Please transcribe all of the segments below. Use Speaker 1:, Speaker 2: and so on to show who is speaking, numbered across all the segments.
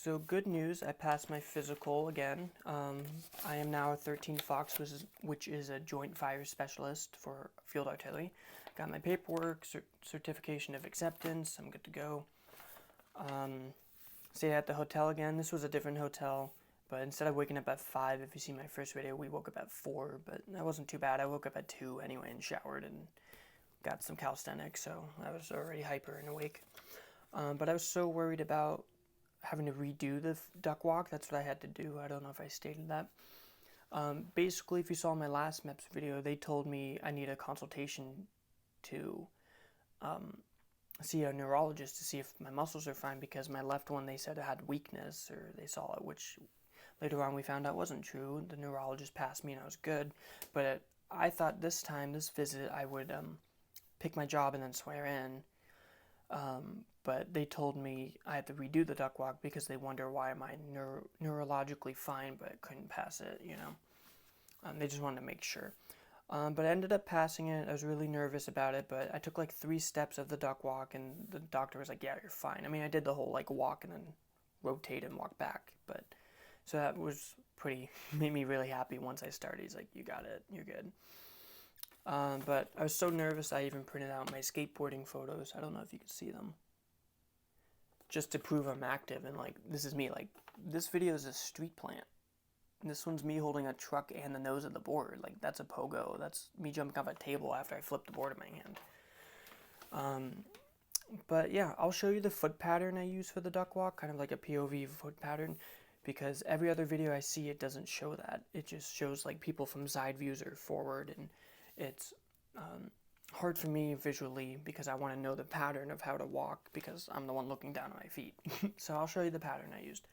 Speaker 1: So good news, I passed my physical again. I am now a 13 Fox, which is a joint fire specialist for field artillery. Got my paperwork, certification of acceptance, I'm good to go. Stayed at the hotel again. This was a different hotel, but instead of waking up at 5, if you see my first video, we woke up at 4, but that wasn't too bad. I woke up at 2 anyway and showered and got some calisthenics, so I was already hyper and awake. But I was so worried about having to redo the duck walk. That's what I had to do. I don't know if I stated that. Basically, if you saw my last MEPS video, they told me I need a consultation to see a neurologist to see if my muscles are fine, because my left one, they said it had weakness, or they saw it, which later on we found out wasn't true. The neurologist passed me and I was good. But I thought this visit, I would pick my job and then swear in. But they told me I had to redo the duck walk because they wonder why am I neurologically fine but couldn't pass it, you know. They just wanted to make sure. But I ended up passing it. I was really nervous about it, but I took like 3 steps of the duck walk and the doctor was like, yeah, you're fine. I mean, I did the whole like walk and then rotate and walk back, but so that was made me really happy once I started. He's like, you got it, you're good. But I was so nervous I even printed out my skateboarding photos. I don't know if you can see them, just to prove I'm active. And like, this is me. Like, this video is a street plant. This one's me holding a truck and the nose of the board. Like, that's a pogo. That's me jumping off a table after I flipped the board in my hand. But yeah, I'll show you the foot pattern I use for the duck walk, kind of like a POV foot pattern, because every other video I see, it doesn't show that. It just shows like people from side views or forward, and it's hard for me visually because I want to know the pattern of how to walk because I'm the one looking down at my feet. So I'll show you the pattern I used.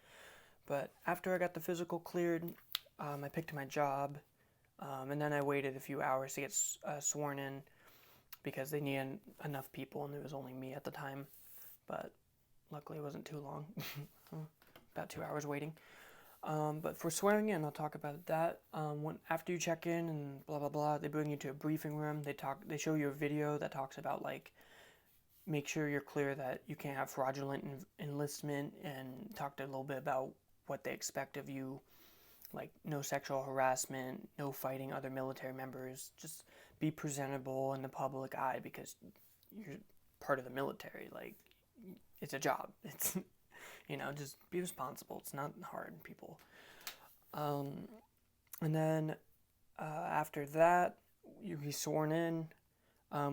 Speaker 1: But after I got the physical cleared, I picked my job, and then I waited a few hours to get sworn in because they needed enough people and it was only me at the time. But luckily it wasn't too long, about 2 hours waiting. But for swearing in, I'll talk about that. After you check in and blah blah blah, they bring you to a briefing room. They show you a video that talks about like, make sure you're clear that you can't have fraudulent enlistment, and talked a little bit about what they expect of you, like no sexual harassment, no fighting other military members, just be presentable in the public eye because you're part of the military. Like, it's a job. It's you know, just be responsible. It's not hard, people. And then after that, you'll be sworn in.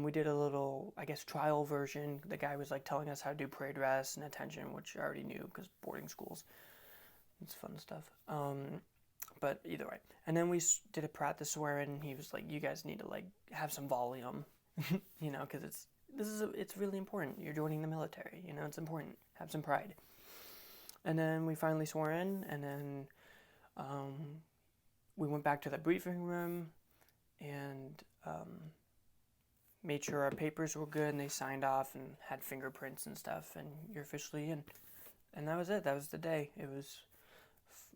Speaker 1: We did a little, I guess, trial version. The guy was like telling us how to do parade dress and attention, which I already knew because boarding schools. It's fun stuff. But either way. And then we did a practice swearing, and he was like, you guys need to like have some volume, you know, because it's really important. You're joining the military, you know, it's important. Have some pride. And then we finally swore in, and then we went back to the briefing room and made sure our papers were good, and they signed off and had fingerprints and stuff, and you're officially in. And that was it. That was the day. It was,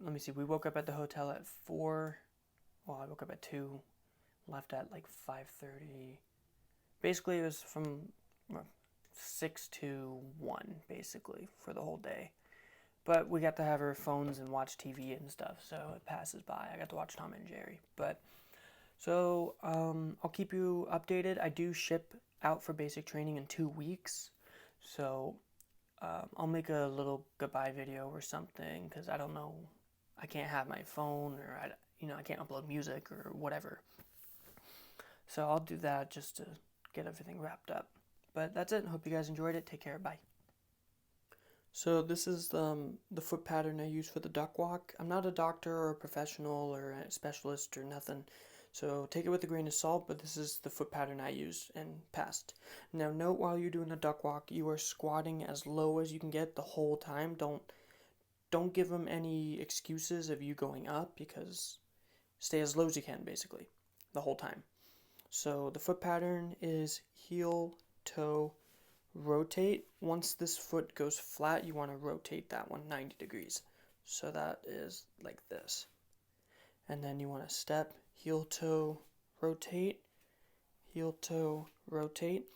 Speaker 1: let me see, we woke up at the hotel at 4. Well, I woke up at 2, left at like 5:30. Basically, it was from 6 to 1, basically, for the whole day. But we got to have our phones and watch TV and stuff, so it passes by. I got to watch Tom and Jerry. But so I'll keep you updated. I do ship out for basic training in 2 weeks, so I'll make a little goodbye video or something, because I don't know. I can't have my phone, or I can't upload music or whatever. So I'll do that just to get everything wrapped up. But that's it. Hope you guys enjoyed it. Take care. Bye. So this is the foot pattern I use for the duck walk. I'm not a doctor or a professional or a specialist or nothing, so take it with a grain of salt, but this is the foot pattern I used and passed. Now note, while you're doing the duck walk, you are squatting as low as you can get the whole time. Don't give them any excuses of you going up, because stay as low as you can, basically, the whole time. So the foot pattern is heel, toe, rotate. Once this foot goes flat, you want to rotate that one 90 degrees. So that is like this. And then you want to step, heel, toe, rotate, heel, toe, rotate.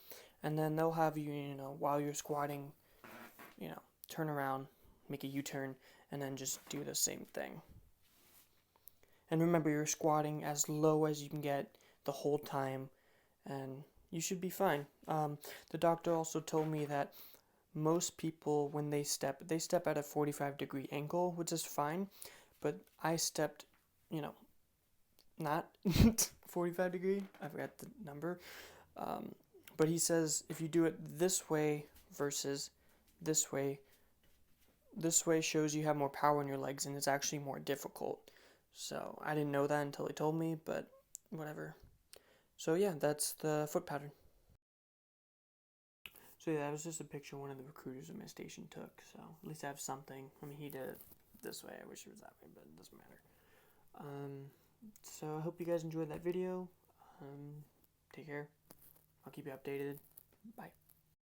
Speaker 1: And then they'll have you, while you're squatting, turn around make a U-turn, and then just do the same thing. And remember, you're squatting as low as you can get the whole time, and you should be fine. The doctor also told me that most people, when they step at a 45-degree angle, which is fine, but I stepped, not 45 degree, I forgot the number, but he says if you do it this way versus this way shows you have more power in your legs, and it's actually more difficult. So I didn't know that until he told me, but whatever. So yeah, that's the foot pattern. So yeah, that was just a picture one of the recruiters at my station took, so at least I have something. I mean, he did it this way, I wish it was that way, but it doesn't matter. So I hope you guys enjoyed that video. Take care. I'll keep you updated. Bye.